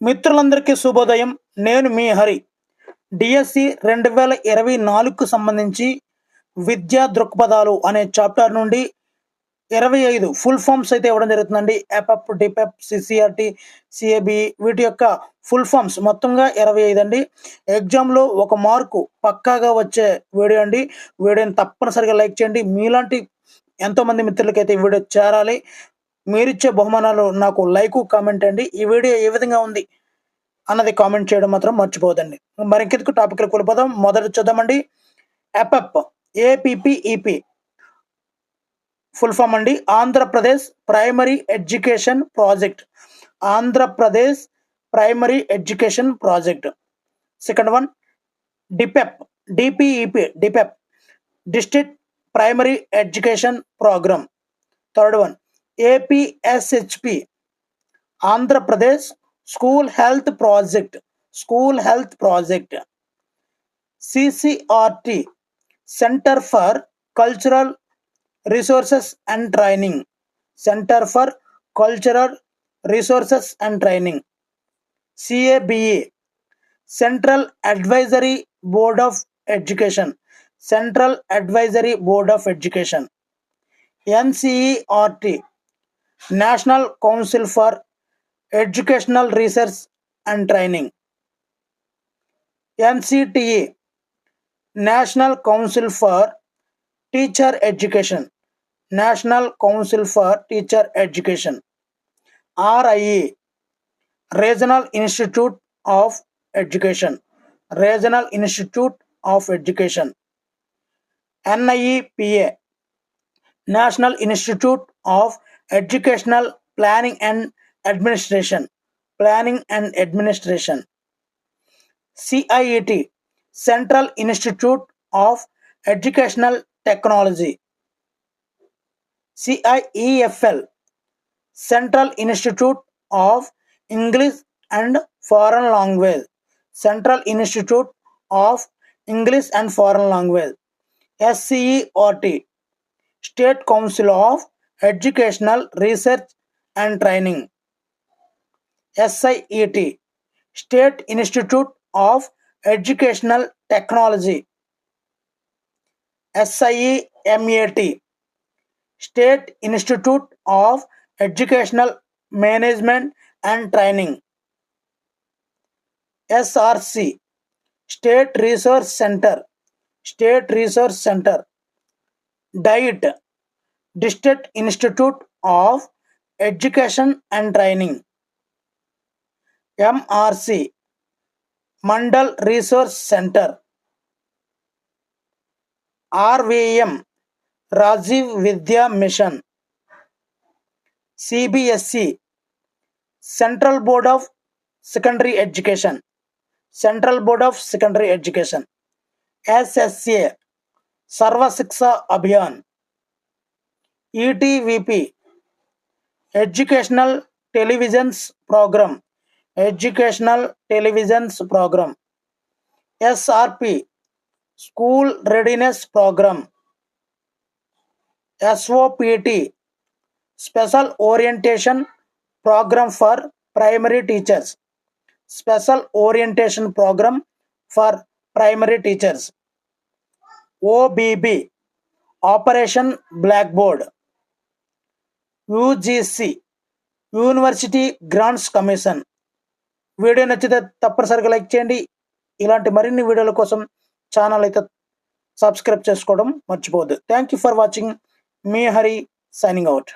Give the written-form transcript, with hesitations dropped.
మిత్రులందరికీ శుభోదయం. నేను మీ హరి. డిఎస్సి 2024కు సంబంధించి విద్యా దృక్పథాలు అనే చాప్టర్ నుండి 25 ఫుల్ ఫామ్స్ అయితే ఇవ్వడం జరుగుతుందండి. ఎపప్, డిపెప్, సిసిఆర్టీ, సిఏబి వీటి యొక్క ఫుల్ ఫామ్స్ మొత్తంగా 25 అండి. ఎగ్జామ్లో 1 మార్కు పక్కాగా వచ్చే వీడియో అండి. వీడియోని తప్పనిసరిగా లైక్ చేయండి. మీలాంటి ఎంతోమంది మిత్రులకైతే ఈ వీడియో చేరాలి. మీరిచ్చే బహుమానాలు నాకు లైక్, కామెంట్ అండి. ఈ వీడియో ఏ విధంగా ఉంది అన్నది కామెంట్ చేయడం మాత్రం మర్చిపోవద్దండి. మరి ఇంకెందుకు టాపిక్లకు వెళ్ళిపోదాం. మొదట చూద్దామండి. ఎపప్, ఏపీపీఈపీ ఫుల్ ఫామ్ అండి. Andhra Pradesh primary education project. Andhra Pradesh primary education project. Second one డిపెప్, DPEP, డిపెప్ district primary education programme. Third one ఏపీఎస్హెచ్పి, Andhra Pradesh school health project. School health project. CCRT, centre for cultural resources and training. Centre for cultural resources and training. CABE, central advisory board of education. Central advisory board of education. NCERT, national council for educational research and training. NCTE, national council for teacher education. National council for teacher education. RIE, regional institute of education. Regional institute of education. NIEPA, national institute of educational planning and administration. Planning and administration. CIET, central institute of educational technology. CIEFL, central institute of English and foreign language. Central institute of English and foreign language. SCERT, state council of educational research and training. SIET, state institute of educational technology. SIEMAT, state institute of educational management and training. SRC, state resource centre. State resource centre. DIET, district institute of education and training. MRC, Mandal resource centre. RVM, Rajiv Vidya mission. CBSE, central board of secondary education. Central board of secondary education. SSA, Sarva Shiksha Abhiyan. ETVP, educational televisions programme. Educational televisions programme. SRP, school readiness programme. SOPT, special orientation programme for primary teachers. Special orientation programme for primary teachers. OBB, operation blackboard. UGC, university grants commission. Video నచ్చితే తప్పనిసరిగా like చేయండి. ఇలాంటి మరిన్ని వీడియోల కోసం channel అయితే subscribe చేసుకోవడం మర్చిపోవద్దు. Thank you for watching. Me Hari signing out.